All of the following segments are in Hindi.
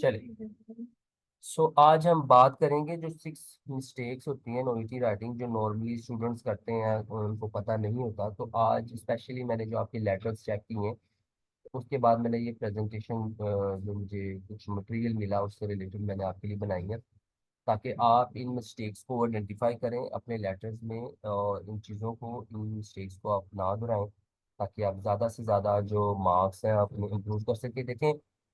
चलिए। आज हम बात करेंगे जो 6 मिस्टेक्स होती हैं ओईटी राइटिंग, जो नॉर्मली स्टूडेंट्स करते हैं और उनको पता नहीं होता। तो आज स्पेशली मैंने जो आपके लेटर्स चेक किए हैं, उसके बाद मैंने ये प्रेजेंटेशन जो मुझे कुछ मटेरियल मिला उससे रिलेटेड मैंने आपके लिए बनाई है, ताकि आप इन मिस्टेक्स को आइडेंटिफाई करें अपने लेटर्स में और इन चीज़ों को, इन मिस्टेक्स को आप ना दोहराएं, ताकि आप ज़्यादा से ज़्यादा जो मार्क्स हैं अपने इम्प्रूव कर सकें। देखें,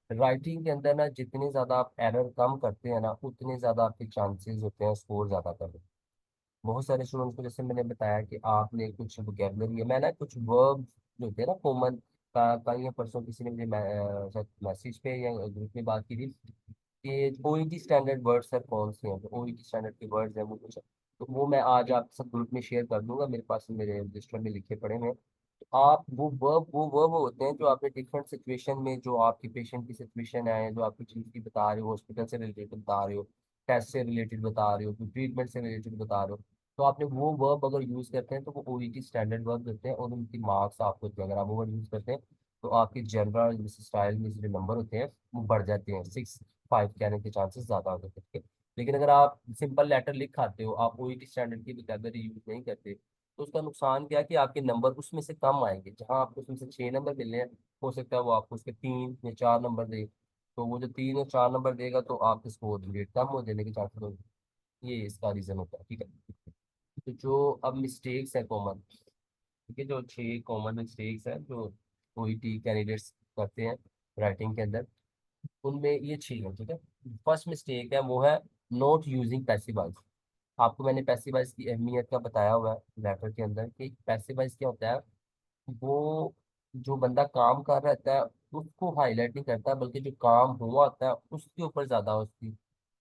राइटिंग के अंदर ना जितने ज़्यादा आप एरर कम करते हैं ना, उतने ज़्यादा आपके चांसेस होते हैं स्कोर ज़्यादा करने। बहुत सारे स्टूडेंट्स को जैसे मैंने बताया कि आपने कुछ वोकेबलरी है, मैं ना कुछ वर्ब जो होते हैं ना कॉमन, का कल या परसों किसी ने मुझे शायद मैसेज पे या ग्रुप में बात की थी कि ओईटी स्टैंडर्ड वर्ड्स सर कौन से हैं, तो ओईटी स्टैंडर्ड के वर्ड्स हैं वो कुछ, तो वो मैं आज आपके साथ ग्रुप में शेयर कर दूंगा, मेरे पास मेरे रजिस्टर में लिखे पड़े हैं। तो आप वो वर्ब होते हैं जो आपने डिफरेंट सिचुएशन में, जो आपकी पेशेंट की सिचुएशन है, जो आपकी चीज़ की बता रहे हो, हॉस्पिटल से रिलेटेड बता रहे हो, टेस्ट से रिलेटेड बता रहे हो, ट्रीटमेंट से रिलेटेड बता रहे हो, तो आपने वो वर्ब अगर यूज़ करते हैं तो वो ओईटी स्टैंडर्ड वर्ब होते हैं और उनकी मार्क्स आपको होते हैं। अगर आप वो वर्ड यूज़ करते हैं तो आपके जनरल स्टाइल में जो नंबर होते हैं वो बढ़ जाते हैं, 6-5 के आने के चांसेस ज़्यादा होते हैं, ठीक है। लेकिन अगर आप सिंपल लेटर लिख आते हो, आप ओईटी स्टैंडर्ड की वोकैबुलरी यूज़ नहीं करते, तो उसका नुकसान क्या है कि आपके नंबर उसमें से कम आएंगे। जहाँ आपको उसमें से 6 नंबर मिलने हैं, हो सकता है वो आपको उसके 3 या 4 नंबर दे। तो वो जो 3 और 4 नंबर देगा तो आपके स्कोर रेट कम हो जाने के चांसेस होंगे। ये इसका रीज़न होता है, ठीक है। तो जो अब मिस्टेक्स है कॉमन, ठीक है, जो 6 कॉमन मिस्टेक्स हैं जो ओईटी कैंडिडेट्स करते हैं राइटिंग के अंदर, उनमें ये 6 है, ठीक है। फर्स्ट मिस्टेक है वो है नॉट यूजिंग पैसिवाइज। आपको मैंने पैसिवाइज की अहमियत का बताया हुआ है लेटर के अंदर कि पैसिवाइज क्या होता है। वो जो बंदा काम कर रहा होता है उसको हाईलाइट नहीं करता, बल्कि जो काम हुआ होता है उसके ऊपर ज्यादा उसकी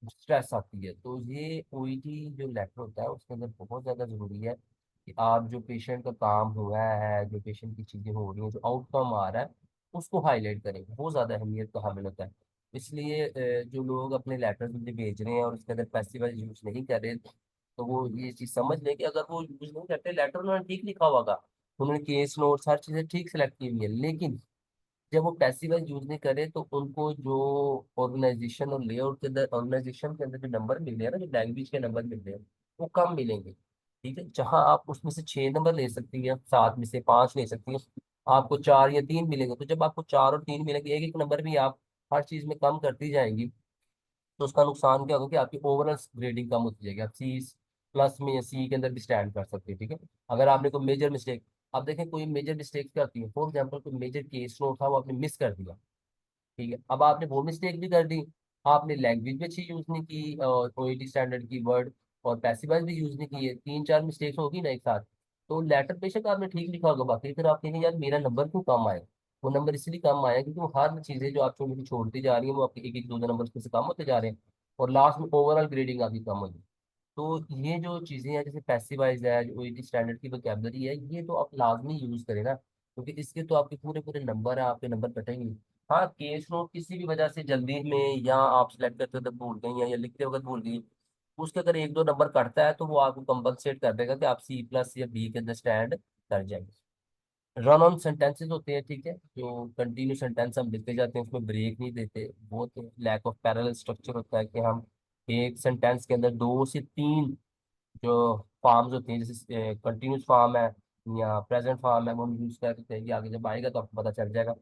स्ट्रेस आती है। तो ये ओईटी जो लेटर होता है उसके अंदर बहुत ज्यादा जरूरी है कि आप जो पेशेंट का काम हुआ है, जो पेशेंट की चीजें हो रही हैं, जो आउटकम आ रहा है, उसको हाईलाइट करें। वो ज्यादा अहमियत का हामिल होता है। इसलिए जो लोग अपने लेटर्स मुझे भेज रहे हैं और उसके अंदर पैसिवाइज यूज नहीं कर रहे, तो वो ये चीज समझ लें कि अगर वो यूज नहीं करते, लेटर उन्होंने ठीक लिखा होगा, उन्होंने केस नोट्स हर चीजें ठीक सेलेक्ट की हुई है, लेकिन जब वो पैसिवाइज यूज नहीं करे तो उनको जो ऑर्गेनाइजेशन और लेआउट के अंदर, ऑर्गेनाइजेशन के अंदर जो नंबर मिल रहे हैं ना, जो लैंग्वेज के नंबर मिल रहे हैं, वो कम मिलेंगे, ठीक है। जहां आप उसमें से 6 नंबर ले सकती हैं, 7 में से 5 ले सकती हैं, आपको 4 या 3 मिलेंगे। तो जब आपको 4 और 3 मिलेंगे, एक एक नंबर भी आप हर चीज में कम करती जाएंगी, तो उसका नुकसान क्या होगा कि आपकी ओवरऑल ग्रेडिंग कम होती जाएगी। आप सी प्लस में या सी के अंदर भी स्टैंड कर सकते हैं, ठीक है। अगर आपने कोई मेजर मिस्टेक, अब देखें कोई मेजर मिस्टेक क्या होती है, फॉर एग्जाम्पल कोई मेजर केस नोट था वो आपने मिस कर दिया, ठीक है। अब आपने वो मिस्टेक भी कर दी, आपने लैंग्वेज भी अच्छी यूज नहीं की और ओईटी स्टैंडर्ड की वर्ड और पैसिवाइज भी यूज नहीं की है, 3-4 मिस्टेक्स होगी ना एक साथ, तो लेटर बेशक आपने ठीक लिखा होगा, बाकी फिर आप कहेंगे यार मेरा नंबर क्यों कम आया। वो नंबर इसलिए कम आया क्योंकि वो हर चीजें जो आप छोटी छोड़ती जा रही हैं वो आपके एक एक दो दो नंबर उसमें से कम होते जा रहे हैं, और लास्ट में ओवरऑल ग्रेडिंग आपकी कम होगी। तो ये जो चीजें हैं जैसे पैसिवाइज है, जो ओईटी स्टैंडर्ड की वोकैबुलरी है, ये तो आप लाजमी यूज करें ना, क्योंकि इसके तो आपके पूरे पूरे नंबर है, आपके नंबर कटेंगे। हाँ, केस नोट किसी भी वजह से जल्दी में या आप सिलेक्ट करते वक्त भूल गई या लिखते वक्त भूल गई, उसके अगर एक दो नंबर कटता है तो वो आपको कंपनसेट कर देगा कि आप सी प्लस या बी के अंदर स्टैंड कर जाएंगे। रन ऑन सेंटेंसेस होते हैं, ठीक है, जो कंटिन्यू सेंटेंस हम लिखते जाते हैं, उसमें ब्रेक नहीं देते। बहुत लैक ऑफ पैरेलल स्ट्रक्चर होता है कि हम एक सेंटेंस के अंदर 2 से 3 जो फॉर्म्स होती हैं, जैसे कंटिन्यूस फॉर्म है या प्रेजेंट फॉर्म है, वो हम यूज करते हैं कि आगे जब आएगा तो आपको पता चल जाएगा।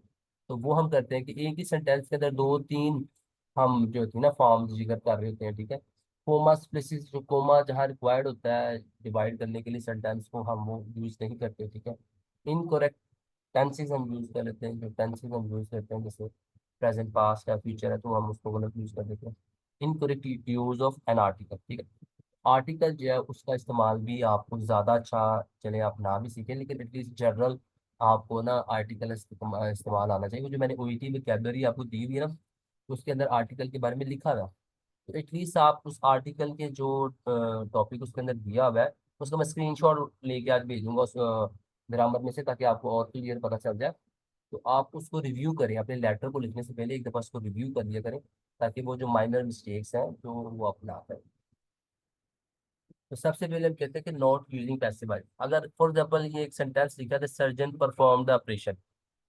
तो वो हम करते हैं कि एक ही सेंटेंस के अंदर 2-3 हम जो होती है ना फॉर्म्स जिक्र कर रहे होते हैं, ठीक है। कोमा प्लेसेस, जो कोमा जहाँ रिक्वायर्ड होता है डिवाइड करने के लिए सेंटेंस को, हम वो यूज नहीं करते, ठीक है। इनकरेक्ट टेंसेस हम यूज कर लेते हैं, जो टेंसेस हम यूज करते हैं जैसे प्रेजेंट, पास्ट या फ्यूचर है तो हम उसको गलत यूज कर देते हैं। Incorrect use of an article, ठीक है। आर्टिकल जो है उसका इस्तेमाल भी आपको ज़्यादा अच्छा, चले आप ना भी सीखें लेकिन एटलीस्ट जनरल आपको ना आर्टिकल इस्तेमाल आना चाहिए। वो जो मैंने ओईटी में कैबलरी आपको दी हुई है ना, तो उसके अंदर आर्टिकल के बारे में लिखा हुआ है, तो एटलीस्ट आप उस आर्टिकल के जो टॉपिक उसके अंदर दिया हुआ है उसका मैं स्क्रीनशॉट लेके आज भेजूंगा उस ग्रामर में से, ताकि आपको और क्लियर पता चल जाए। तो आप उसको रिव्यू करें, अपने लेटर को लिखने से पहले एक दफ़ा उसको रिव्यू कर लिया करें, ताकि वो जो माइनर मिस्टेक्स हैं तो वो अपना करें। तो सबसे पहले हम कहते हैं कि नॉट यूजिंग पैसिवाइज। अगर फॉर एग्जाम्पल ये एक सेंटेंस लिखा था, सर्जन परफॉर्म द ऑपरेशन।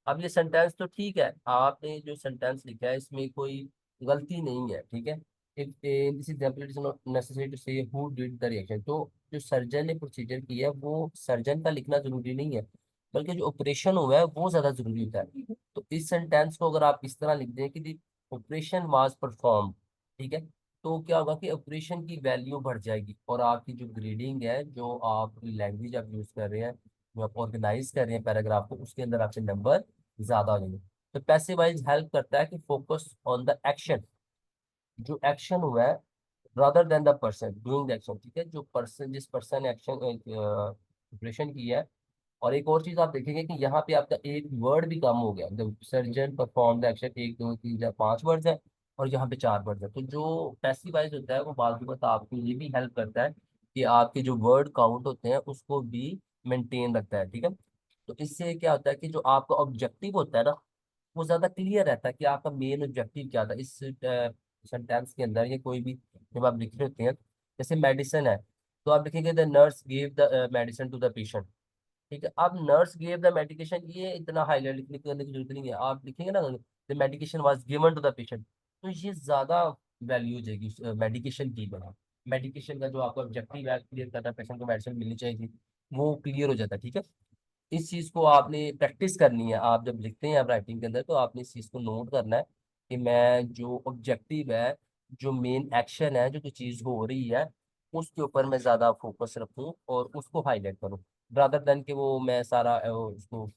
अब ये सेंटेंस तो ठीक है, आपने जो सेंटेंस लिखा है इसमें कोई गलती नहीं है, ठीक है। If in this example it is not necessary to say who did the reaction, तो जो सर्जन ने प्रोसीजर किया है वो सर्जन का लिखना जरूरी नहीं है, बल्कि जो ऑपरेशन हुआ है वो ज्यादा जरूरी होता है। तो इस सेंटेंस को अगर आप इस तरह लिख दें कि दी ऑपरेशन वाज परफॉर्म, ठीक है, तो क्या होगा कि ऑपरेशन की वैल्यू बढ़ जाएगी, और आपकी जो ग्रेडिंग है, जो आप लैंग्वेज आप यूज कर रहे हैं, जो आप ऑर्गेनाइज कर रहे हैं पैराग्राफ को, उसके अंदर आपके नंबर ज्यादा हो जाएंगे। तो पैसिवाइज हेल्प करता है कि फोकस ऑन द एक्शन, जो एक्शन हुआ है, rather than the person doing the action, ठीक है, जो पर्सन, जिस पर्सन ने एक्शन ऑपरेशन किया है। और एक और चीज आप देखेंगे कि यहाँ पे आपका एक वर्ड भी कम हो गया, the surgeon perform the action, एक दो तीन चार पांच वर्ड्स है, और यहाँ पे चार वर्ड्स है। तो जो पैसिवाइज होता है वो बाजू बता आपको ये भी हेल्प करता है कि आपके जो वर्ड काउंट होते हैं उसको भी मेंटेन रखता है, ठीक है। तो इससे क्या होता है कि जो आपका ऑब्जेक्टिव होता है ना, वो ज्यादा क्लियर रहता है कि आपका मेन ऑब्जेक्टिव क्या था इस सेंटेंस के अंदर, या कोई भी जब आप लिख रहे होते हैं। जैसे मेडिसिन है, तो आप लिखेंगे the nurse give the medicine to the patient, ठीक है। अब नर्स गिव द मेडिकेशन, ये इतना हाईलाइट लिखने करने की जरूरत नहीं है, आप लिखेंगे ना the medication was given to the patient, तो ये ज्यादा वैल्यू हो जाएगी मेडिकेशन की बना। मेडिकेशन का जो आपका ऑब्जेक्टिव है क्लियर करना, पेशेंट को मेडिसिन मिलनी चाहिए, वो क्लियर हो जाता है, ठीक है। इस चीज को आपने प्रैक्टिस करनी है, आप जब लिखते हैं आप राइटिंग के अंदर, तो आपने इस चीज को नोट करना है कि मैं जो ऑब्जेक्टिव है, जो मेन एक्शन है, जो चीज हो रही है, उसके ऊपर मैं ज्यादा फोकस रखूं और उसको हाईलाइट करूं, रादर देन कि वो मैं सारा उसको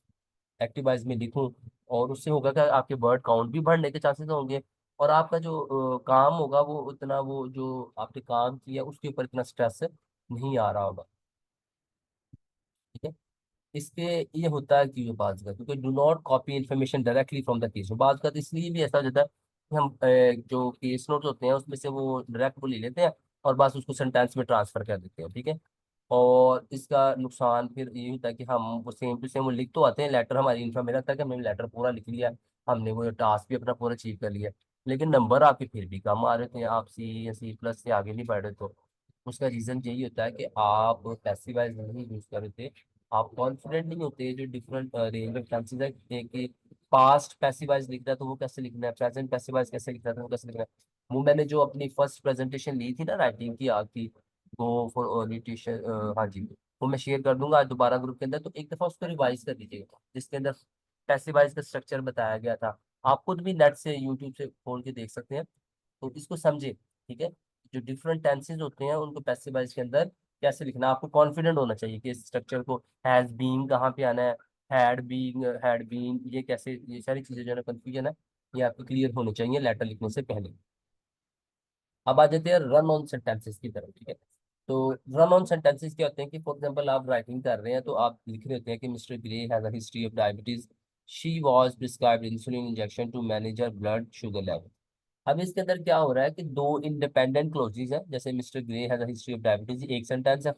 एक्टिवाइज में लिखूं। और उससे होगा कि आपके वर्ड काउंट भी बढ़ने के चांसेस होंगे, और आपका जो काम होगा वो उतना, वो जो आपने काम किया उसके ऊपर इतना स्ट्रेस नहीं आ रहा होगा, ठीक है। इसके ये होता है कि बात का, क्योंकि do not copy information directly from the case, बात का तो इसलिए भी ऐसा हो जाता है कि हम जो केस नोट्स होते हैं उसमें से वो डायरेक्ट वो ले लेते हैं और बस उसको सेंटेंस में ट्रांसफर कर देते हैं, ठीक है। और इसका नुकसान फिर ये होता है कि हम वो सेम टू सेम वो लिख तो आते हैं, लेटर हमारी इन्फॉर्म में लगता है कि हमने लेटर पूरा लिख लिया, हमने वो टास्क भी अपना पूरा अचीव कर लिया, लेकिन नंबर आपके फिर भी कम आ रहे थे, आप सी या सी प्लस से आगे नहीं बढ़ रहे। तो उसका रीजन यही होता है कि आप पैसिवाइज नहीं यूज कर रहे थे, आप कॉन्फिडेंट नहीं होते। जो डिफरेंट रेंज ऑफ चांसेस है कि पास्ट पैसिवाइज लिख रहा है तो वो कैसे लिखना है, प्रेजेंट पैसिवाइज कैसे लिख रहा है तो वो कैसे लिखना है। वो मैंने जो अपनी फर्स्ट प्रेजेंटेशन ली थी ना राइटिंग की आपकी, गो फॉर अर्ली ट्यूशन, हाँ जी, वो मैं शेयर कर दूंगा आज दोबारा ग्रुप के अंदर, तो एक दफा उसको रिवाइज कर लीजिएगा, जिसके अंदर पैसिवाइज का स्ट्रक्चर बताया गया था। आप खुद भी नेट से यूट्यूब से खोल के देख सकते हैं, तो इसको समझे, ठीक है। जो डिफरेंट टेंसेज होते हैं उनको पैसिवाइज के अंदर कैसे लिखना है, आपको कॉन्फिडेंट होना चाहिए कि इस स्ट्रक्चर को, हैज बीन कहाँ पे आना है, हैड बीन, ये कैसे, ये सारी चीजें जो है कंफ्यूजन है, ये आपको क्लियर होनी चाहिए लेटर लिखने से पहले। अब आ जाते हैं रन ऑन सेंटेंसेस की तरफ, ठीक है। तो रन ऑन सेंटेंसेस क्या होते हैं कि फॉर एग्जांपल आप राइटिंग कर रहे हैं तो आप लिख रहे होते हैं कि mister Grey has a history of diabetes, she was prescribed insulin injection to manage her blood sugar level. अब इसके अंदर क्या हो रहा है कि दो इंडिपेंडेंट क्लोजेज है, जैसे mister Grey has a history of diabetes एक सेंटेंस है,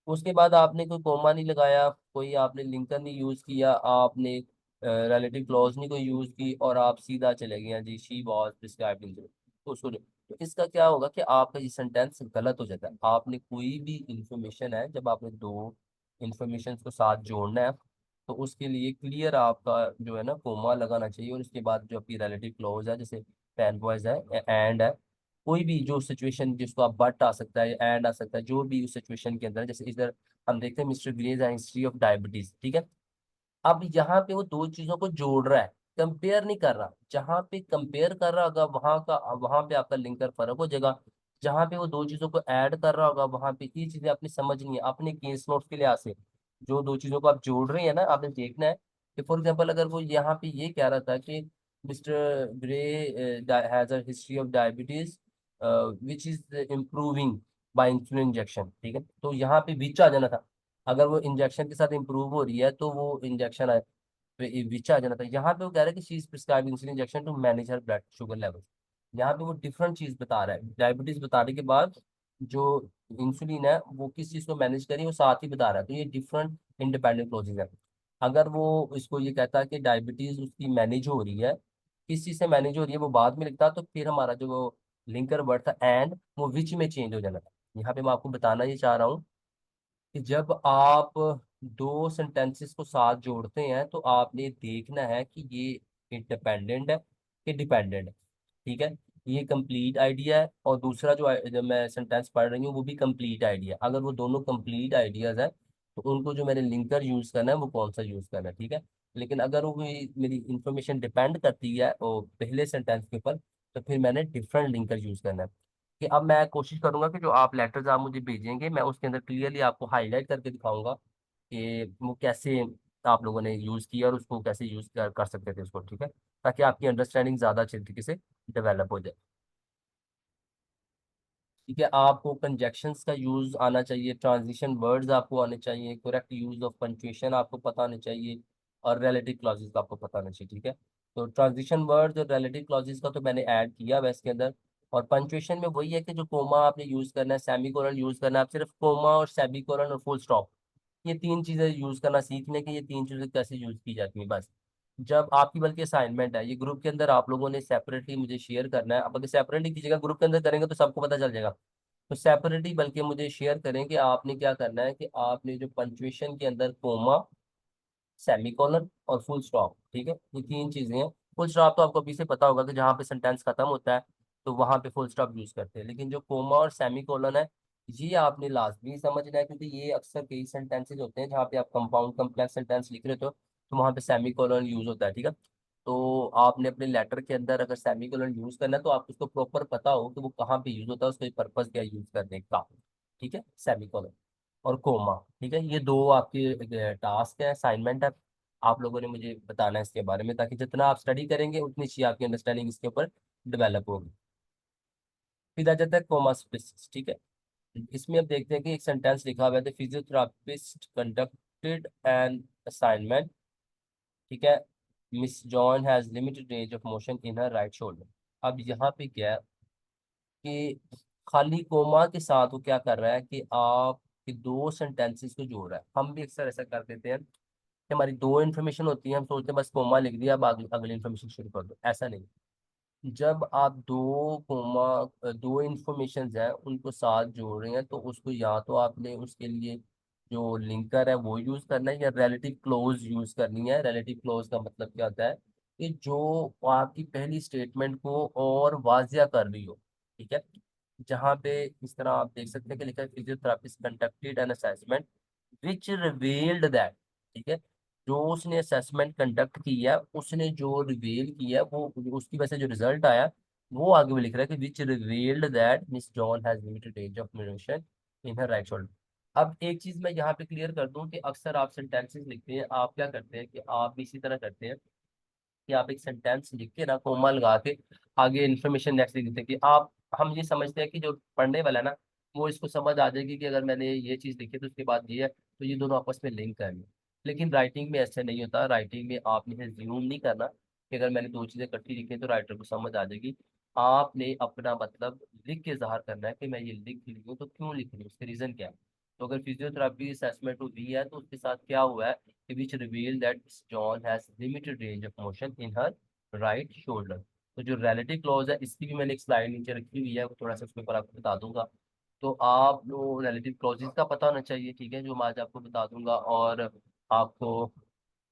उसके बाद आपने कोई कोमा नहीं लगाया, कोई आपने लिंकर नहीं यूज किया, आपने रिलेटिव क्लॉज नहीं कोई यूज की, और आप सीधा चले गए हैं जी शी वाज प्रिस्क्राइब्ड इंसुलिन, तो उसको तो इसका क्या होगा कि आपका ये सेंटेंस गलत हो जाता है। आपने कोई भी इंफॉर्मेशन है, जब आपने दो इंफॉर्मेशन को साथ जोड़ना है, तो उसके लिए क्लियर आपका जो है ना कोमा लगाना चाहिए, और उसके बाद जो आपकी रिलेटिव क्लॉज है, जैसे पेन बॉयज है, एंड है, कोई भी जो सिचुएशन जिसको आप बट आ सकता है एंड आ सकता है, जो भी उस सिचुएशन के अंदर, जैसे इधर हम देखते हैं mister Grey's history of diabetes, ठीक है। अब यहाँ पे वो दो चीजों को जोड़ रहा है, कंपेयर नहीं कर रहा। जहां पे कंपेयर कर रहा होगा वहां पे आपका लिंकर फर्क हो जाएगा, जहां पे वो दो चीजों को ऐड कर रहा होगा वहां पे ये चीजें आपने समझनी है अपने केस नोट्स के लिहाज से। जो दो चीजों को आप जोड़ रहे हैं ना, आपने देखना है कि फॉर एग्जाम्पल अगर वो यहाँ पे ये कह रहा था कि mister Grey has a history of diabetes which is improving by insulin injection, ठीक है, तो यहाँ पे विच आ जाना था। अगर वो इंजेक्शन के साथ इंप्रूव हो रही है तो वो इंजेक्शन आए, विच आ जाना था। यहाँ पे वो कह रहा है कि she is prescribe insulin injection to manage her blood sugar level. यहाँ पे वो डिफरेंट चीज बता रहा है, डायबिटीज बताने के बाद जो इंसुलिन है वो किस चीज को मैनेज करी वो साथ ही बता रहा है, तो ये डिफरेंट इंडिपेंडेंट क्लोजेज है। अगर वो इसको ये कहता है कि डायबिटीज उसकी मैनेज हो रही है, किस चीज से मैनेज हो रही है वो बाद में लिखता, तो फिर हमारा जो लिंकर वर्ड था एंड, वो विच में चेंज हो जाना था। यहाँ पे मैं आपको बताना ये चाह रहा हूँ कि जब आप दो सेंटेंसेस को साथ जोड़ते हैं तो आपने देखना है कि ये इंडिपेंडेंट है कि डिपेंडेंट है, ठीक है। ये कंप्लीट आइडिया है, और दूसरा जब मैं सेंटेंस पढ़ रही हूँ वो भी कंप्लीट आइडिया। अगर वो दोनों कंप्लीट आइडियाज हैं तो उनको जो मैंने लिंकर यूज करना है वो कौन सा यूज करना है, ठीक है। लेकिन अगर वो मेरी इंफॉर्मेशन डिपेंड करती है वो पहले सेंटेंस के ऊपर, तो फिर मैंने डिफरेंट लिंकर यूज करना है। कि अब मैं कोशिश करूंगा कि जो आप लेटर्स आप मुझे भेजेंगे मैं उसके अंदर क्लियरली आपको हाईलाइट करके दिखाऊंगा कि वो कैसे आप लोगों ने यूज किया और उसको कैसे यूज कर सकते थे उसको, ठीक है, ताकि आपकी अंडरस्टैंडिंग ज्यादा अच्छे तरीके से डेवलप हो जाए। ठीक है, आपको कंजक्शंस का यूज आना चाहिए, ट्रांजिशन वर्ड्स आपको आने चाहिए, करेक्ट यूज ऑफ पंक्चुएशन आपको पता होने चाहिए, और रिलेटिव क्लॉजेस का आपको पता होना चाहिए, ठीक है। तो ट्रांजिशन वर्ड्स और रिलेटिव क्लॉजेस का तो मैंने ऐड किया वैसे इसके अंदर। और पंक्चुएशन में वही है कि जो कोमा आपने यूज करना है, सेमीकोलन यूज करना है, आप सिर्फ कोमा और सेमीकोलन और फुल स्टॉप, ये तीन चीजें यूज करना सीख लें कि ये तीन चीजें कैसे यूज की जाती हैं बस। जब आपकी बल्कि असाइनमेंट है, ये ग्रुप के अंदर आप लोगों ने सेपरेटली मुझे शेयर करना है। अब अगर सेपरेटली कीजिएगा, ग्रुप के अंदर करेंगे तो सबको पता चल जाएगा। तो सेपरेटली बल्कि मुझे शेयर करें कि आपने क्या करना है, कि आपने जो पंक्चुएशन के अंदर कोमा, सेमीकोलन और फुल स्टॉप, ठीक है, ये तीन चीजें हैं। फुल स्टॉप तो आपको अभी से पता होगा कि जहाँ पे सेंटेंस खत्म होता है तो वहां पे फुल स्टॉप यूज करते हैं, लेकिन जो कोमा और सेमीकोलन है ये आपने लाजमी समझना है, क्योंकि ये अक्सर कई सेंटेंसेज होते हैं जहाँ पे आप कंपाउंड कम्प्लेक्स सेंटेंस लिख रहे हो तो वहाँ पे सेमीकोलन यूज होता है, ठीक है। तो आपने अपने लेटर के अंदर अगर सेमीकोलन यूज करना है तो आप उसको प्रॉपर पता हो कि वो कहाँ पे यूज होता है, उसका पर्पज क्या यूज करने का, ठीक है, सेमीकोलन और कोमा, ठीक है। ये दो आपके टास्क है, असाइनमेंट है, आप लोगों ने मुझे बताना है इसके बारे में, ताकि जितना आप स्टडी करेंगे उतनी अच्छी आपकी अंडरस्टैंडिंग इसके ऊपर डेवलप होगी। फिर आ जाता है कोमा स्पेसिस, ठीक है। इसमें अब देखते हैं कि एक सेंटेंस लिखा हुआ है, फिजियोथेरापिस्ट कंडक्टेड एन असाइनमेंट, ठीक है, miss John has limited range of motion in her right shoulder. अब यहाँ पे क्या है कि खाली कोमा के साथ वो क्या कर रहा है कि आप कि दो सेंटेंसेस को जोड़ रहा है। हम भी अक्सर ऐसा कर देते हैं कि हमारी दो इन्फॉर्मेशन होती है, हम सोचते हैं बस कोमा लिख दिया, अब अगली इन्फॉर्मेशन शुरू कर दो, ऐसा नहीं। जब आप दो इंफॉर्मेशन हैं उनको साथ जोड़ रहे हैं तो उसको या तो आपने उसके लिए जो लिंकर है वो यूज करना है, या रिलेटिव क्लोज यूज करनी है। रिलेटिव क्लोज का मतलब क्या होता है कि जो आपकी पहली स्टेटमेंट को और वाजिया कर रही हो, ठीक है। जहाँ पे इस तरह आप देख सकते हैं कि लिखा है physiotherapist conducted an assessment which revealed that, ठीक है, जो उसने असेसमेंट कंडक्ट किया, उसने जो रिवील किया वो, उसकी वजह से जो रिजल्ट आया वो आगे में लिख रहा है कि which revealed that miss John has limited range of motion in her right shoulder. अब एक चीज मैं यहाँ पे क्लियर कर दूं कि अक्सर आप सेंटेंसेस लिखते हैं, आप क्या करते हैं कि आप भी इसी तरह करते हैं कि आप एक सेंटेंस लिख के ना कोमा लगा के आगे इन्फॉर्मेशन नेक्स्ट लिख देते हैं कि आप, हम ये समझते हैं कि जो पढ़ने वाला है ना वो इसको समझ आ जाएगी कि अगर मैंने ये चीज लिखी तो उसके बाद ये है तो ये दोनों आपस में लिंक है। लेकिन राइटिंग में ऐसा नहीं होता। राइटिंग में आपने ज्यूम नहीं करना कि अगर मैंने दो चीजें इकट्ठी लिखी तो राइटर को समझ आ जाएगी। आपने अपना मतलब लिख के इजहार करना है कि मैं ये लिख रही हूँ तो क्यों लिख रही हूँ, उसके रीजन क्या है। तो अगर फिजियोथेरेपी असेसमेंट हुई है तो उसके साथ क्या हुआ है, which reveal that John has limited range of motion in her right shoulder. तो जो रिलेटिव क्लॉज है इसकी भी मैंने एक स्लाइड नीचे रखी हुई है, वो थोड़ा सा उसके ऊपर आपको बता दूंगा। तो आप लोग रिलेटिव क्लॉजेस का पता होना चाहिए, ठीक है, जो मैं आज आपको बता दूंगा। और आपको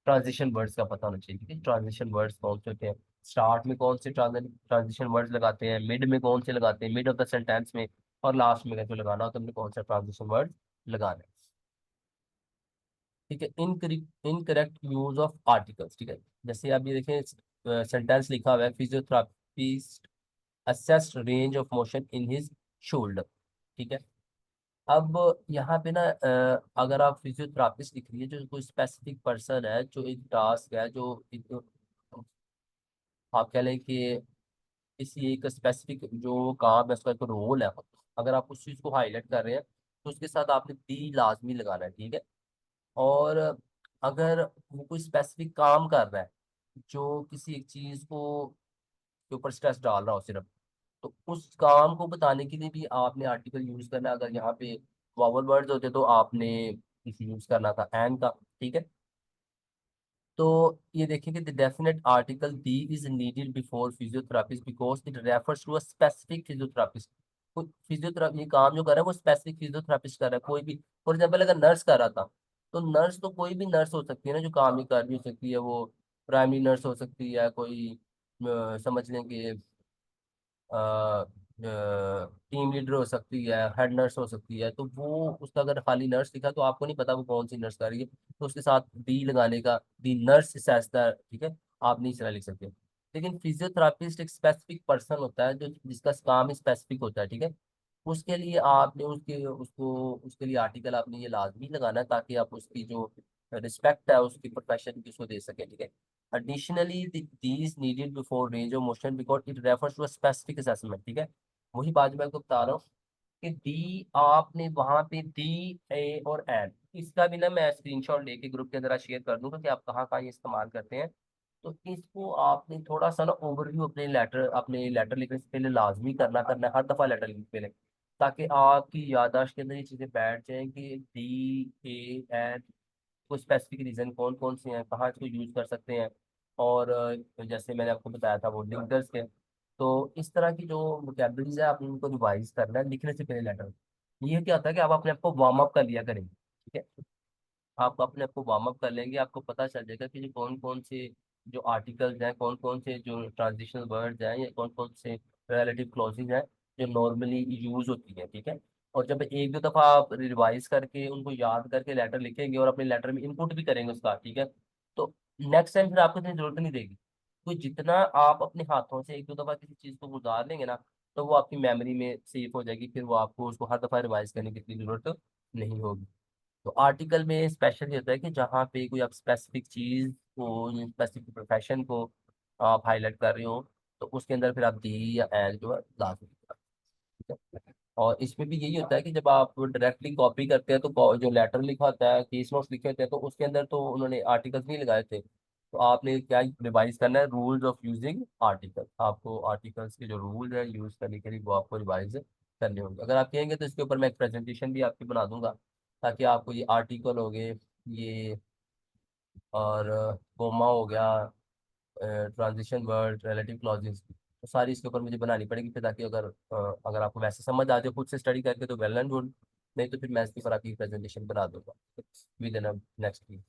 ट्रांजिशन वर्ड्स का पता होना चाहिए, ठीक है, ट्रांजिशन वर्ड्स कौन से होते हैं, स्टार्ट में कौन से ट्रांजिशन वर्ड्स लगाते हैं, मिड में कौन से लगाते हैं, मिड ऑफ द सेंटेंस में, और लास्ट में अगर लगाना हो तो हमने कौन सा ट्रांजिशन वर्ड लगाना है, ठीक है। इनकरेक्ट यूज ऑफ आर्टिकल्स, ठीक है। जैसे आप ये देखें सेंटेंस लिखा हुआ है physiotherapist assessed range of motion in his shoulder, ठीक है। अब यहाँ पे ना अगर आप फिजियोथेरापिस्ट लिख रही है, जो कोई स्पेसिफिक पर्सन है, जो एक टास्क है, जो एक, आप कह लें कि किसी एक स्पेसिफिक जो काम है उसका एक रोल है, अगर आप उस चीज को हाईलाइट कर रहे हैं तो उसके साथ आपने दी लाजमी लगाना है, ठीक है। और अगर वो कोई स्पेसिफिक काम कर रहा है जो किसी एक चीज को के ऊपर स्ट्रेस डाल रहा हो सिर्फ, तो उस काम को बताने के लिए भी आपने आर्टिकल यूज करना है। अगर यहाँ पे वावल वर्ड्स होते तो आपने यूज करना था एन का, ठीक है। तो ये देखिए कि the definite article the is needed before physiotherapist because it refers to a specific physiotherapist. Physiotherapy ये काम जो कर रहा है वो स्पेसिफिक फिजियोथेरापिस्ट कर रहा है। कोई भी, फॉर एग्जाम्पल अगर नर्स कर रहा था तो नर्स तो कोई भी नर्स हो सकती है ना, जो काम ही कर भी हो सकती है, वो प्राइमरी नर्स हो सकती है, कोई समझ लें कि टीम लीडर हो सकती है, हेड नर्स हो सकती है, तो वो उसका अगर खाली नर्स लिखा तो आपको नहीं पता वो कौन सी नर्स कर रही है, तो उसके साथ डी लगाने का, दी नर्स असेसर, ठीक है, आप नहीं इस तरह लिख सकते। लेकिन फिजियोथेरापिस्ट एक स्पेसिफिक पर्सन होता है जो जिसका काम स्पेसिफिक होता है, ठीक है। उसके लिए आपने उसके लिए आर्टिकल आपने ये लाजमी लगाना है ताकि आप उसकी जो रिस्पेक्ट है उसकी प्रोफेशन की उसको दे सके, ठीक है। Additionally, these needed before range of motion because it refers to a specific assessment, ठीक है। वही बात मैं आपको बता रहा हूँ कि डी आपने वहां पे डी, ए और एन, इसका भी ना मैं स्क्रीनशॉट लेके ग्रुप के अंदर शेयर कर दूंगा कि आप कहाँ कहाँ ये इस्तेमाल करते हैं। तो इसको आपने थोड़ा सा ना ओवरव्यू अपने लेटर लिखने से पहले लाजमी करना है, हर दफा लेटर लिखने से पहले, ताकि आपकी याददाश्त के अंदर ये चीजें बैठ जाएं कि डी, ए, एन को स्पेसिफिक रीजन कौन कौन से हैं, कहाँ इसको यूज कर सकते हैं। और जैसे मैंने आपको बताया था वो लिंकर्स के, तो इस तरह की जो वोकैबुलरीज है आपने उनको रिवाइज करना है लिखने से पहले लेटर। ये क्या होता है कि आप अपने आप को वार्म अप कर लिया करेंगे, ठीक है। आप अपने आप को वार्म अप कर लेंगे, आपको पता चल जाएगा कि जो कौन कौन से जो आर्टिकल्स हैं, कौन कौन से जो ट्रांजिशनल वर्ड्स हैं, या कौन कौन से रिलेटिव क्लॉजेज हैं जो नॉर्मली यूज होती है, ठीक है। और जब एक दो दफा आप रिवाइज करके उनको याद करके लेटर लिखेंगे और अपने लेटर में इनपुट भी करेंगे उसका, ठीक है, तो नेक्स्ट टाइम फिर आपको इतनी जरूरत नहीं रहेगी। तो जितना आप अपने हाथों से एक दो दफा किसी चीज को गुजार लेंगे ना, तो वो आपकी मेमोरी में सेव हो जाएगी, फिर वो आपको उसको हर दफा रिवाइज करने की इतनी जरूरत नहीं होगी। तो आर्टिकल में स्पेशल ये होता है कि जहाँ पे कोई आप स्पेसिफिक चीज को, स्पेसिफिक प्रोफेशन को आप हाईलाइट कर रहे हो, तो उसके अंदर फिर आप दी या एल जो है लाजमी, ठीक है। और इसमें भी यही होता है कि जब आप डायरेक्टली कॉपी करते हैं तो जो लेटर लिखा होता है, केस नोट्स लिखे होते हैं, तो उसके अंदर तो उन्होंने आर्टिकल्स नहीं लगाए थे, तो आपने क्या रिवाइज करना है, रूल्स ऑफ यूजिंग आर्टिकल, आपको आर्टिकल्स के जो रूल्स है यूज करने के लिए वो आपको रिवाइज करने होंगे। अगर आप कहेंगे तो इसके ऊपर मैं एक प्रेजेंटेशन भी आपकी बना दूंगा, ताकि आपको ये आर्टिकल हो गए, ये और कोमा हो गया, ट्रांजिशन वर्ड, रिलेटिव क्लॉजेस, तो सारी इसके ऊपर मुझे बनानी पड़ेगी फिर, ताकि अगर आपको वैसे समझ आ जाए खुद से स्टडी करके तो वेल एंड गुड, नहीं तो फिर मैं इसके ऊपर आपकी प्रेजेंटेशन बना दूंगा विद इन नेक्स्ट वीक।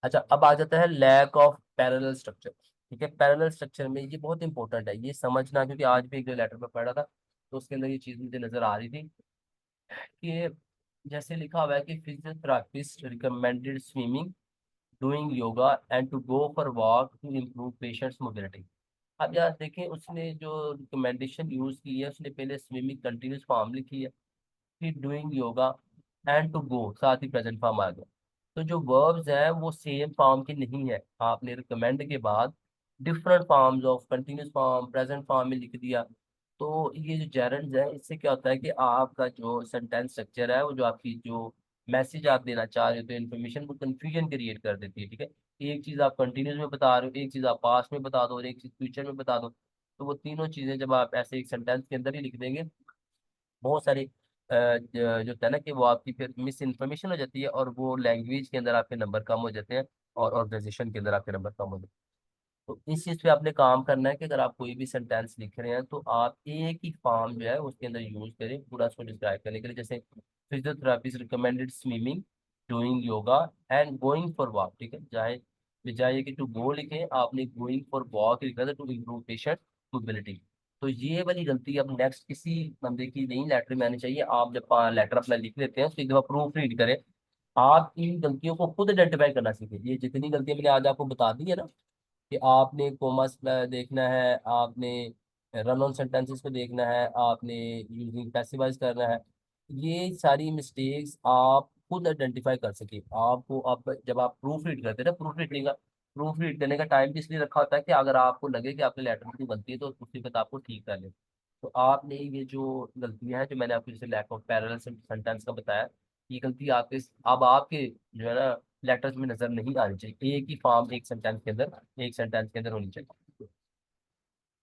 अच्छा, अब आ जाता है लैक ऑफ पैरेलल स्ट्रक्चर, ठीक है। पैरेलल स्ट्रक्चर में ये बहुत इंपॉर्टेंट है ये समझना, क्योंकि आज भी एक लेटर में पढ़ा था तो उसके अंदर ये चीज़ मुझे नजर आ रही थी कि जैसे लिखा हुआ है कि physiotherapist recommended swimming, doing yoga and to go for walk to improve patient's mobility. अब यार देखें, उसने जो रिकमेंडेशन यूज की है उसने पहले स्विमिंग कंटिन्यूस फॉर्म लिखी है, फिर doing yoga and to go साथ ही प्रेजेंट फॉर्म आ गया। तो जो वर्ब्स हैं वो सेम फॉर्म के नहीं है, आपने रिकमेंड के बाद different forms of continuous form present form में लिख दिया। तो ये जो जेरेंड्स है इससे क्या होता है कि आपका जो सेंटेंस स्ट्रक्चर है, वो जो आपकी जो मैसेज आप देना चाह रहे हो तो इन्फॉर्मेशन को कंफ्यूजन क्रिएट कर देती है, ठीक है। एक चीज आप कंटिन्यूस में बता रहे हो, एक चीज आप पास्ट में बता दो और एक चीज फ्यूचर में बता दो, तो वो तीनों चीजें जब आप ऐसे एक सेंटेंस के अंदर ही लिख देंगे, बहुत सारी जो होता है ना कि वो आपकी फिर मिस इन्फॉर्मेशन हो जाती है, और वो लैंग्वेज के अंदर आपके नंबर कम हो जाते हैं और ऑर्गेनाइजेशन के अंदर आपके नंबर कम हो जाते हैं। तो इस चीज़ पे आपने काम करना है कि अगर आप कोई भी सेंटेंस लिख रहे हैं तो आप एक ही फॉर्म जो है उसके अंदर यूज करें पूरा उसको डिस्क्राइब करने के लिए। जैसे physiotherapist recommended swimming, doing yoga and going for walk, ठीक है। चाहे बजाय कि टू गो लिखे आपने गोइंग फॉर वॉक लिखा था, टू इम्प्रूव पेशेंट मोबिलिटी। तो ये वाली गलती अब नेक्स्ट किसी बंदे की नहीं लेटर में आनी चाहिए। आप जब लेटर अपना लिख लेते हैं तो एक दफा प्रूफ रीड करें, आप इन गलतियों को खुद आइडेंटिफाई करना सीखें। ये जितनी गलतियां मैंने आज आपको बता दी है ना, कि आपने कोमस देखना है, आपने रन ऑन सेंटेंसेस को देखना है, आपने यूजिंग पैसिवाइज करना है, ये सारी मिस्टेक्स आप खुद आइडेंटिफाई कर सके। आपको अब जब आप प्रूफ रीड करते हैं ना, प्रूफ रीड करने का टाइम भी इसलिए रखा होता है कि अगर आपको लगे कि आपके लेटर में कोई गलती है तो उसी वक्त आपको ठीक कर ले। तो आपने ये जो गलतियां हैं जो मैंने आपको जैसे लैक ऑफ पैरेलल सेंटेंस का बताया, ये गलती आपके अब आपके जो है ना लेटर्स में नजर नहीं आनी चाहिए। एक ही फॉर्म एक सेंटेंस के अंदर होनी चाहिए।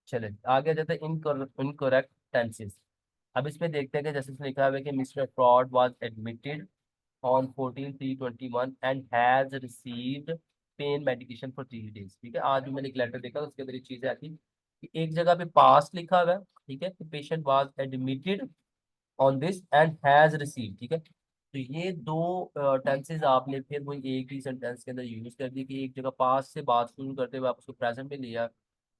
चले आगे जाते हैं इनकरेक्ट टेंसेस। अब इसमें देखते हैं कि जैसे इसमें लिखा हुआ है कि mister Ford was admitted on 14/3/21 and has received pain medication for 3 days, ठीक है। आज भी मैंने एक लेटर देखा उसके अंदर ये चीजें आती कि एक जगह पे पास्ट लिखा हुआ है, ठीक है, patient was admitted on this and has receive, ठीक है। तो ये दो टेंसेज आपने फिर वही एक ही सेंटेंस के अंदर यूज कर दी कि एक जगह पास से बात शुरू करते हुए आप उसको प्रेजेंट में लिया,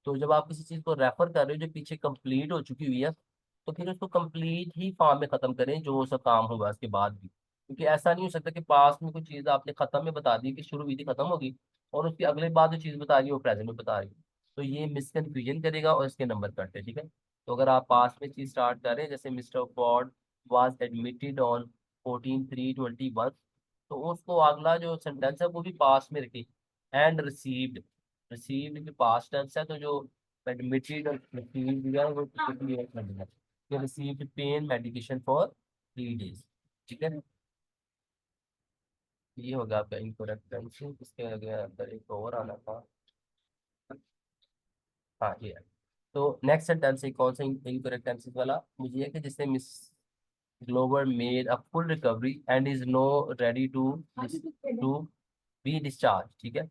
तो जब आप किसी चीज को रेफर कर रहे हो जो पीछे कंप्लीट हो चुकी हुई है, तो फिर उसको कंप्लीट ही फॉर्म में खत्म करें जो सब काम होगा उसके बाद भी, क्योंकि ऐसा नहीं हो सकता कि पास में कोई चीज आपने खत्म में बता दी कि शुरू हुई थी खत्म होगी, और उसके अगले बाद जो चीज बता रही है वो प्रेजेंट में बता रही है, तो ये मिसकन्फ्यूजन करेगा और इसके नंबर कटते हैं, ठीक है। तो अगर आप पास में चीज स्टार्ट करें, जैसे mister Ford was admitted on 14/3/21, तो उसको अगला जो सेंटेंस है वो भी पास में रखें, एंड रिसीव्ड। रिसीव्ड भी पास्ट टेंस है, तो जो एडमिटेड और रिसीव्ड है वो क्लियर कर देना कि received pain medication for 3 days, ठीक है। ये होगा आपका इनकरेक्ट टेंस। इसके आगे अंदर एक और आना था। हाँ ये है। तो नेक्स्ट सेंटेंस है कौन सा इनकरेक्ट टेंसेस वाला, मुझे ये है कि जिसने miss Glover made a full recovery and is no ready to be discharge, ठीक है।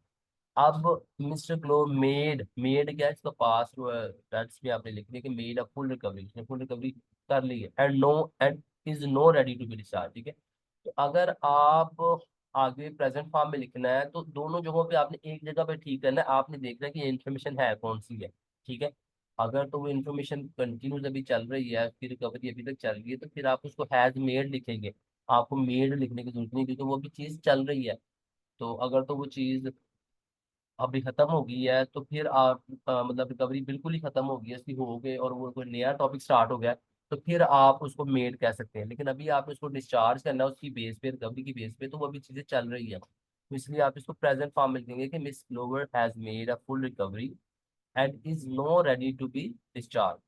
अब मिस्टर ग्लो मेड, मेड क्या है, इसका पास टेंस में आपने लिख दिया कि मेड अ फुल रिकवरी, उसने फुल रिकवरी कर ली है, and no and is no ready to be discharge, ठीक है। तो अगर आप आगे प्रेजेंट फॉर्म में लिखना है तो दोनों जगहों पे आपने एक जगह पे ठीक करना है, आपने देखना है कि ये इन्फॉर्मेशन है कौन सी है, ठीक है। अगर तो वो इन्फॉर्मेशन कंटिन्यूस अभी चल रही है, उसकी रिकवरी अभी तक चल रही है, तो फिर आप उसको हैज मेड लिखेंगे। आपको मेड लिखने की जरूरत नहीं, क्योंकि वो भी चीज चल रही है। तो अगर तो वो चीज अभी खत्म हो गई है, तो फिर आप मतलब रिकवरी बिल्कुल ही खत्म हो गई है, इसकी हो गई और वो कोई नया टॉपिक स्टार्ट हो गया, तो फिर आप उसको मेड कह सकते हैं। लेकिन अभी आपने उसको डिस्चार्ज करना है उसकी बेस पे, रिकवरी की बेस पे, तो वो अभी चीजें चल रही है, तो इसलिए आप इसको प्रेजेंट फॉर्म में लिखेंगे कि miss Glover has made a full recovery and is no ready to be discharge.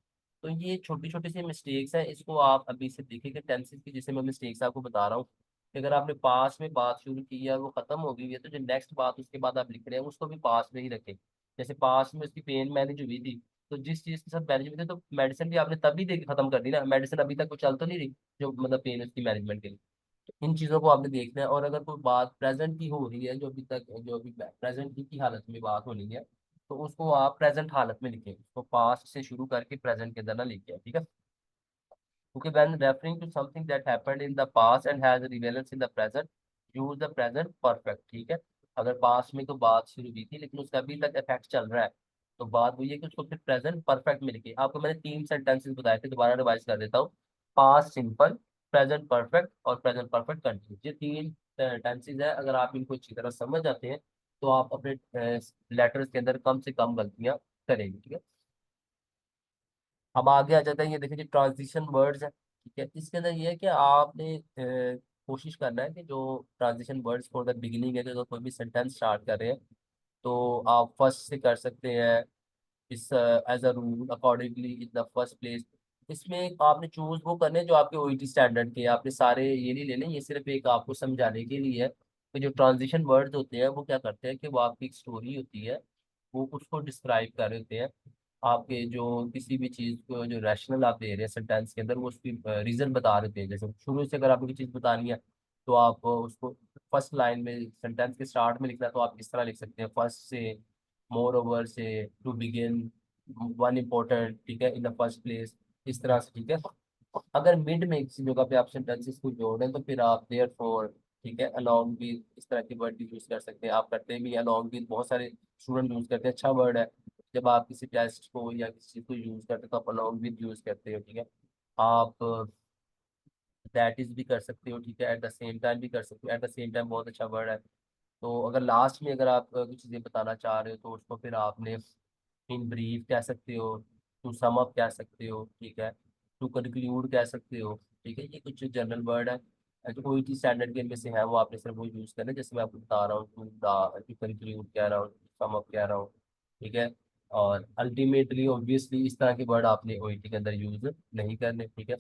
तो ये छोटी छोटी सी मिस्टेक्स हैं, इसको आप अभी से देखेंगे टेंसेस की, जैसे मैं मिस्टेक्स आपको बता रहा हूँ कि अगर आपने पास में बात शुरू की है और वो खत्म हो गई है, तो जो नेक्स्ट बात उसके बाद आप लिख रहे हैं उसको भी पास में ही रखें। जैसे पास में उसकी पेन मैनेज हुई थी, तो जिस चीज के साथ मैनेज हुई थी, तो मेडिसिन भी आपने तभी दे के खत्म कर दी ना, मेडिसिन अभी तक वो चल तो नहीं रही जो मतलब पेन उसकी मैनेजमेंट के लिए। तो इन चीजों को आपने देखना है, और अगर कोई बात प्रेजेंट की हो रही है, जो अभी प्रेजेंट की हालत में बात होनी है, तो उसको आप प्रेजेंट हालत में लिखें, उसको पास्ट से शुरू करके प्रेजेंट के अंदर ना लिखे, ठीक है। क्योंकि when referring to something that happened in the past and has relevance in the present, use the present perfect, ठीक है। अगर पास्ट में तो बात शुरू हुई थी लेकिन उसका अभी तक इफेक्ट चल रहा है, तो बात वही है कि उसको फिर प्रेजेंट परफेक्ट में लिखिए। आपको मैंने 3 सेंटेंसेस बताए थे, दोबारा रिवाइज कर देता हूँ। पास्ट सिंपल, प्रेजेंट परफेक्ट और प्रेजेंट परफेक्ट कंटिन्यूस, ये 3 टेंसेज है। अगर आप इनको अच्छी तरह समझ जाते हैं तो आप अपने लेटर्स के अंदर कम से कम गलतियां करेंगे, ठीक है। अब आगे आ जाता है, ये देखिए जो ट्रांजिशन वर्ड्स है, ठीक है। इसके अंदर ये है कि आपने कोशिश करना है कि जो transition words for the beginning है, कि अगर कोई भी सेंटेंस स्टार्ट कर रहे हैं तो आप फर्स्ट से कर सकते हैं, इस as a rule accordingly in the first place. इसमें आपने चूज वो करने जो आपके ओईटी स्टैंडर्ड के, आपने सारे ये नहीं लेने, ये सिर्फ एक आपको समझाने के लिए है कि जो ट्रांजिशन वर्ड्स होते हैं वो क्या करते हैं कि वो आपकी एक स्टोरी होती है, वो उसको डिस्क्राइब कर रहे होते हैं। आपके जो किसी भी चीज को जो रैशनल आप दे रहे हैं सेंटेंस के अंदर, वो उसकी रीजन बता रहे थे। जैसे शुरू से अगर आपको कोई चीज बतानी है तो आप उसको फर्स्ट लाइन में सेंटेंस के स्टार्ट में लिखना है, तो आप इस तरह लिख सकते हैं, फर्स्ट से, मोर ओवर से, टू बिगिन, वन इम्पोर्टेंट, ठीक है, इन द फर्स्ट प्लेस, इस तरह से, ठीक है। अगर मिड में किसी जगह पे आप सेंटेंसेस को जोड़ रहे हैं तो फिर आप देयर फॉर, ठीक है, अलॉन्ग विद, इस तरह के वर्ड यूज कर सकते हैं। आप करते भी अलॉन्ग विद, बहुत सारे स्टूडेंट यूज करते हैं, अच्छा वर्ड है। जब आप किसी टेस्ट को या किसी चीज को यूज करते हो तो आप अलॉन्ग विद यूज करते हो, ठीक है। आप दैट इज भी कर सकते हो, ठीक है, एट द सेम टाइम भी कर सकते हो, एट द सेम टाइम बहुत अच्छा वर्ड है। तो अगर लास्ट में अगर आप कुछ चीजें बताना चाह रहे हो तो उसको फिर आपने इन ब्रीफ कह सकते हो, टू सम अप कह सकते हो, ठीक है, टू कंक्लूड कह सकते हो, ठीक है। ये कुछ जनरल वर्ड है जो कोई चीज स्टैंडर्ड के में से है, वो आपने सिर्फ वो यूज करना है, जैसे मैं आपको बता रहा हूँ, टू कंक्लूड कह रहा हूँ, सम अप कह रहा हूँ, ठीक है। और अल्टीमेटली ऑब्वियसली इस तरह के वर्ड आपने ओईटी के अंदर यूज नहीं करने, ठीक है।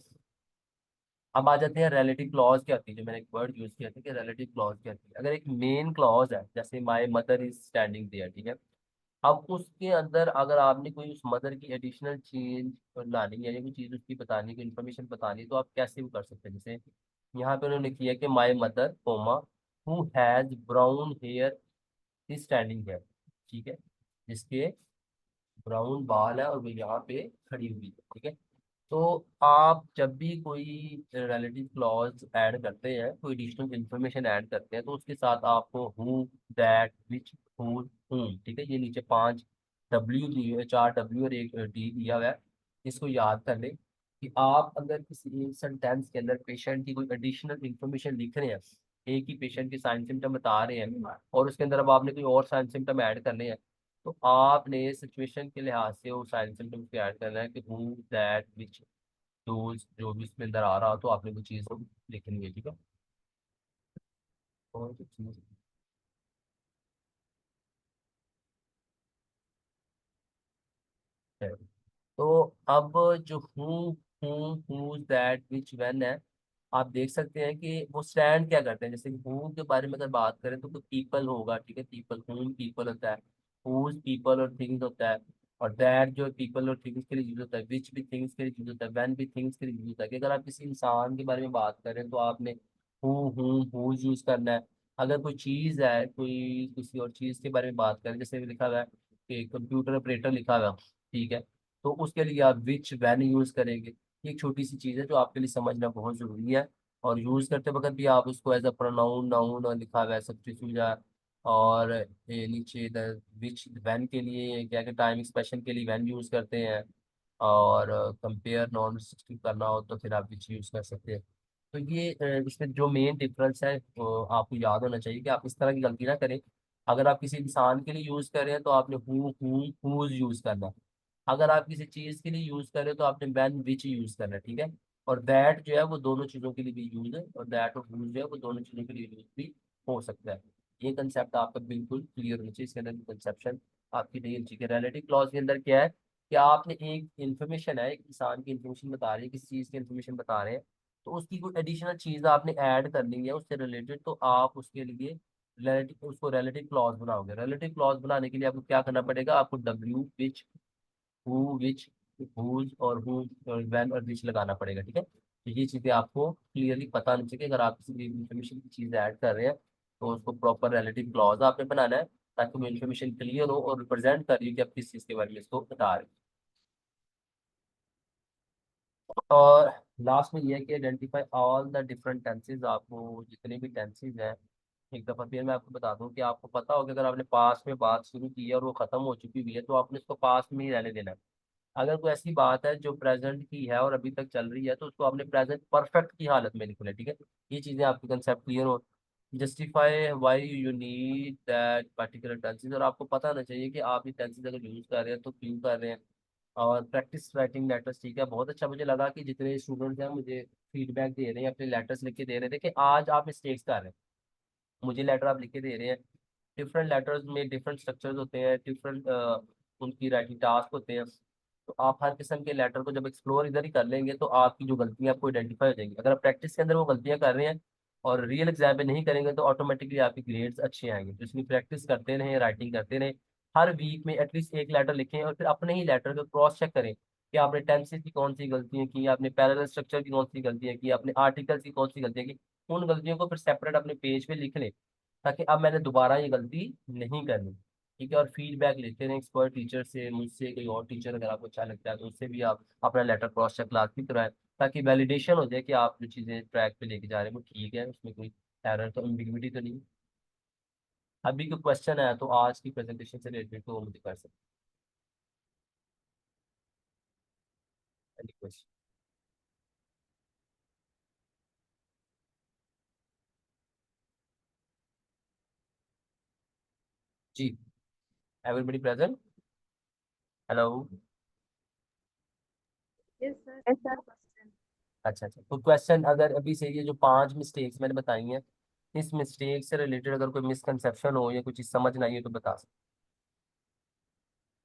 अब आ जाते हैं रिलेटिव क्लॉज क्या होती है, जो मैंने एक वर्ड यूज किया था कि रिलेटिव क्लॉज क्या होती है। अगर एक मेन क्लॉज है, जैसे my mother is standing there, ठीक है, अब उसके अंदर अगर आपने कोई उस मदर की एडिशनल चीज लानी है, यानी कोई चीज उसकी बतानी, कोई इन्फॉर्मेशन बतानी है, तो आप कैसे वो कर सकते हैं। जैसे यहाँ पे उन्होंने किया कि my mother comma who has brown hair is standing है, ठीक है, जिसके ब्राउन बाल है और वो यहाँ पे खड़ी हुई है, ठीक है। तो आप जब भी कोई रिलेटिव क्लॉज ऐड करते हैं, कोई एडिशनल इंफॉर्मेशन ऐड करते हैं, तो उसके साथ आपको who, that, which, who, whom, ठीक है, ये नीचे 5 डब्ल्यू दिए, 4 W और 1 D दिया हुआ है। इसको याद कर ले कि आप अगर किसी एक सेंटेंस के अंदर पेशेंट की कोई एडिशनल इंफॉर्मेशन लिख रहे हैं, एक ही पेशेंट के साइन सिम्टम बता रहे हैं और उसके अंदर अब आपने कोई और साइन सिम्टम ऐड करने हैं, तो आपने सिचुएशन के लिहाज से वो साइन सिम्टम को ऐड करना है कि हु, दैट, विच, दोज, जो भी इसमें अंदर आ रहा हो तो आपने वो चीज़ लिखनी है, ठीक है। और कुछ चीज़ है। तो अब जो हु दैट विच व्हेन है, आप देख सकते हैं कि वो स्टैंड क्या करते हैं। जैसे हु के बारे में अगर बात करें तो पीपल होगा, ठीक है, पीपल, हुम पीपल होता है, हुज पीपल और थिंग्स होता है, और दैट जो पीपल और थिंग्स के लिए यूज होता है, विच भी थिंग्स के लिए यूज होता है, व्हेन भी थिंग्स के लिए यूज होता है। कि अगर आप किसी इंसान के बारे में बात करें तो आपने हु, हुम, हुज यूज करना है। अगर कोई चीज है, कोई किसी और चीज के बारे में बात करें, जैसे लिखा हुआ है कि कंप्यूटर ऑपरेटर लिखा हुआ है, ठीक है, तो उसके लिए आप विच वैन यूज करेंगे। ये एक छोटी सी चीज़ है जो आपके लिए समझना बहुत जरूरी है। और यूज करते वक्त भी आप उसको एज अ प्रोनाउन, नाउन और लिखा हुआ है सब्स्टिट्यूट या, और ये नीचे द विच वैन के लिए क्या, कि टाइम एक्सप्रेशन के लिए वैन यूज करते हैं, और कंपेयर नॉन सब्स्टिट्यूट करना हो तो फिर आप विच यूज कर सकते हैं। तो ये इसमें जो मेन डिफरेंस है वो आपको याद होना चाहिए कि आप इस तरह की गलती ना करें। अगर आप किसी इंसान के लिए यूज कर रहे हैं तो आपने हुज यूज करना है। अगर आप किसी चीज के लिए यूज कर रहे हो तो आपने व्हेन विच यूज करना है, ठीक है। और दैट जो है वो दोनों चीजों के लिए भी यूज है, और दैट और हुज जो है वो दोनों चीजों के लिए यूज भी हो सकता है। ये कंसेप्ट आपका बिल्कुल क्लियर होना चाहिए। इसके अंदर कंसेप्शन आपकी नहीं होनी चाहिए। रिलेटिव क्लॉज के अंदर क्या है कि आपने एक इन्फॉर्मेशन है, एक इंसान की इन्फॉर्मेशन बता रही है, किसी चीज की इन्फॉर्मेशन बता रहे हैं, तो उसकी कोई एडिशनल चीज आपने ऐड करनी है उससे रिलेटेड, तो आप उसके लिए रिलेटिव, उसको रिलेटिव क्लॉज बनाओगे। रिलेटिव क्लॉज बनाने के लिए आपको क्या करना पड़ेगा, आपको W, which, who, which, whose और हु और व्हेन और विच लगाना पड़ेगा, ठीक है। तो ये चीजें आपको क्लियरली पता होनी चाहिए कि अगर आप किसी भी इन्फॉर्मेशन की चीज ऐड कर रहे हैं तो उसको प्रॉपर रिलेटिव क्लॉज आपने बनाना है, ताकि वो इन्फॉर्मेशन क्लियर हो और रिप्रेजेंट कर रही हो कि आप किस चीज के बारे में इसको बता रहे हो। और लास्ट में ये है कि identify all the different tenses. आपको जितने भी टेंसेज हैं, एक दफ़ा फिर मैं आपको बता दूं कि आपको पता होगा, अगर आपने पास में बात शुरू की है और वो खत्म हो चुकी हुई है तो आपने इसको पास में ही रहने देना है। अगर कोई ऐसी बात है जो प्रेजेंट की है और अभी तक चल रही है तो उसको आपने प्रेजेंट परफेक्ट की हालत में लिखना है, ठीक है। ये चीजें आपकी कंसेप्ट क्लियर हो। Justify why you need that particular tenses, और आपको पता होना चाहिए कि आप ये टेंसेस अगर यूज कर रहे हैं तो क्यों कर रहे हैं। और प्रैक्टिस राइटिंग लेटर्स, ठीक है, बहुत अच्छा मुझे लगा कि जितने स्टूडेंट्स हैं मुझे फीडबैक दे रहे हैं, अपने लेटर्स लिख के दे रहे थे कि आज आप मिस्टेक्स कर रहे हैं। मुझे लेटर आप लिख के दे रहे हैं, डिफरेंट लेटर्स में डिफरेंट स्ट्रक्चर्स होते हैं, डिफरेंट उनकी राइटिंग टास्क होते हैं। तो आप हर किस्म के लेटर को जब एक्सप्लोर इधर ही कर लेंगे तो आपकी जो गलतियां आपको आइडेंटिफाई हो जाएंगी। अगर आप प्रैक्टिस के अंदर वो गलतियां कर रहे हैं और रियल एग्जाम में नहीं करेंगे तो ऑटोमेटिकली आपकी ग्रेड्स अच्छे आएंगे। तो इसमें प्रैक्टिस करते रहें, राइटिंग करते रहें, हर वीक में एटलीस्ट एक लेटर लिखें और फिर अपने ही लेटर को क्रॉस चेक करें कि आपने टेंसेस की कौन सी गलतियां की, आपने पैरेलल स्ट्रक्चर की कौन सी गलतियां की, आपने आर्टिकल्स की कौन सी गलतियां की। उन गलतियों को फिर सेपरेट अपने पेज पे लिख लें, ताकि अब मैंने दोबारा ये गलती नहीं करनी, ठीक है। और फीडबैक लेते रहें एक्सपर्ट टीचर से, मुझसे, कोई और टीचर अगर आपको अच्छा लगता है तो उससे भी आप अपना लेटर क्रॉस चेक लाजमी कराएं, ताकि वैलिडेशन हो जाए कि आप जो चीज़ें ट्रैक पे लेके जा रहे हैं वो ठीक है, उसमें कोई एरर तो एम्बिग्विटी तो नहीं। अभी कोई क्वेश्चन है तो आज की प्रेजेंटेशन से रिलेटेड तो वो मुझे कर सकते हैं क्वेश्चन। जी, everybody present. Hello. Yes sir. Yes, sir. Question. अच्छा अच्छा, तो क्वेश्चन अगर अभी से ये जो 5 मिस्टेक्स मैंने बताई हैं, इस मिस्टेक से रिलेटेड अगर कोई मिसकंसेप्शन हो या कुछ चीज़ समझ ना आई हो तो बता सकते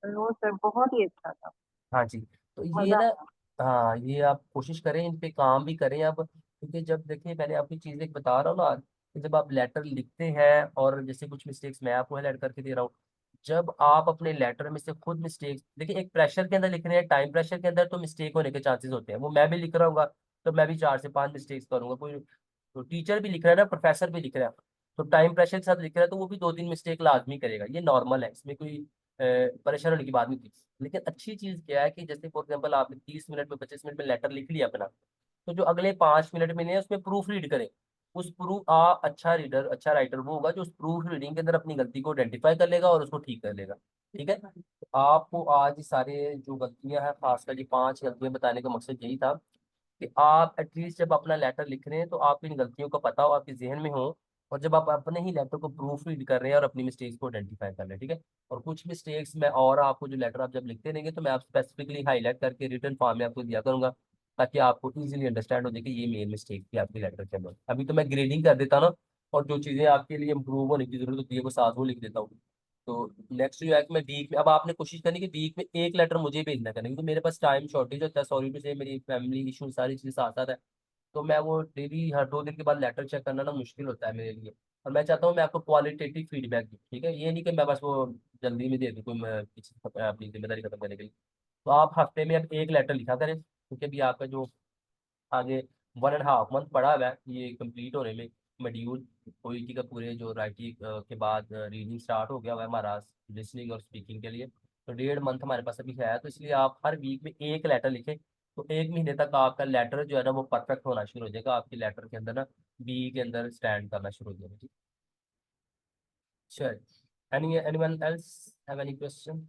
नो सर, बहुत ही अच्छा था। हैं। हाँ जी। तो ये मजा ना, आया। हाँ, ये आप कोशिश करें, इन पे काम भी करें अब, क्योंकि जब देखिए मैंने आपकी चीज़ एक बता रहा हूँ ना कि जब आप लेटर लिखते हैं और जैसे कुछ मिस्टेक्स मैं आपको हाईलाइट करके दे रहा हूँ, जब आप अपने लेटर में से खुद मिस्टेक्स देखिए, एक प्रेशर के अंदर लिख रहे हैं, टाइम प्रेशर के अंदर तो मिस्टेक होने के चांसेस होते हैं। वो मैं भी लिख रहा हूँ तो मैं भी 4 से 5 मिस्टेक्स करूंगा। कोई तो टीचर भी लिख रहा है ना, प्रोफेसर भी लिख रहा है, तो टाइम प्रेशर के साथ लिख रहा है तो वो भी 2-3 मिस्टेक लाजमी करेगा। ये नॉर्मल है, इसमें कोई परेशान होने की बात नहीं थी। लेकिन अच्छी चीज क्या है कि जैसे फॉर एग्जाम्पल आपने 30 मिनट में, 25 मिनट में लेटर लिख लिया अपना, तो जो अगले 5 मिनट में है उसमें प्रूफ रीड करें। उस प्रूफ अच्छा रीडर, अच्छा राइटर वो होगा जो उस प्रूफ रीडिंग के अंदर अपनी गलती को आइडेंटिफाई कर लेगा और उसको ठीक कर लेगा। ठीक है। तो आपको आज ये सारे जो गलतियां हैं, खासकर ये 5 गलतियां बताने का मकसद यही था कि आप एटलीस्ट जब अपना लेटर लिख रहे हैं तो आपको इन गलतियों का पता हो, आपके जहन में हो, और जब आप अपने ही लेटर को प्रूफ रीड कर रहे हैं और अपनी मिस्टेक्स को आइडेंटिफाई कर रहे हैं। ठीक है। और कुछ मिस्टेक्स मैं और आपको जो लेटर आप जब लिखते रहेंगे तो मैं आप स्पेसिफिकली हाईलाइट करके रिटर्न फॉर्म में आपको दिया करूंगा, ताकि आपको इजीली अंडरस्टैंड हो जाए कि ये मेन मिस्टेक थी आपके लेटर के अंदर। अभी तो मैं ग्रेडिंग कर देता ना, और जो चीज़ें आपके लिए इंप्रूव होने की जरूरत होती है वो साथ वो लिख देता हूँ। तो नेक्स्ट जो है कि मैं वीक में, अब आपने कोशिश करनी कि वीक में एक लेटर मुझे भेजना करना, क्योंकि मेरे पास टाइम शॉर्टेज होता है, सॉरी टू से, मेरी फैमिली इशू सारी चीज़ें साथ साथ है। तो मैं वो डेली हर 2 दिन के बाद लेटर चेक करना ना मुश्किल होता है मेरे लिए। और मैं चाहता हूँ मैं आपको क्वालिटेटिव फीडबैक दूँ। ठीक है, ये नहीं कि मैं बस वो जल्दी में दे दूँ कोई, मैं पीछे अपनी जिम्मेदारी खत्म करने के लिए। तो आप हफ्ते में अब एक लेटर लिखा करें, क्योंकि अभी आपका जो आगे 1.5 मंथ पड़ा हुआ है ये कंप्लीट होने में, मॉड्यूल पोइट्री का पूरे जो राइटिंग के बाद रीडिंग स्टार्ट हो गया हुआ है हमारा लिसनिंग और स्पीकिंग के लिए। तो 1.5 मंथ हमारे पास अभी है, तो इसलिए आप हर वीक में एक लेटर लिखें। तो 1 महीने तक आपका लेटर जो है ना वो परफेक्ट होना शुरू हो जाएगा, आपके लेटर के अंदर ना बी के अंदर स्टैंड करना शुरू हो जाएगा। चल, anyone else have any question?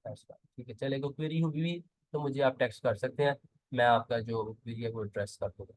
ठीक है, चलेगा। क्वेरी हुई भी तो मुझे आप टेक्स्ट कर सकते हैं, मैं आपका जो क्वेरी है वो एड्रेस कर दूंगा।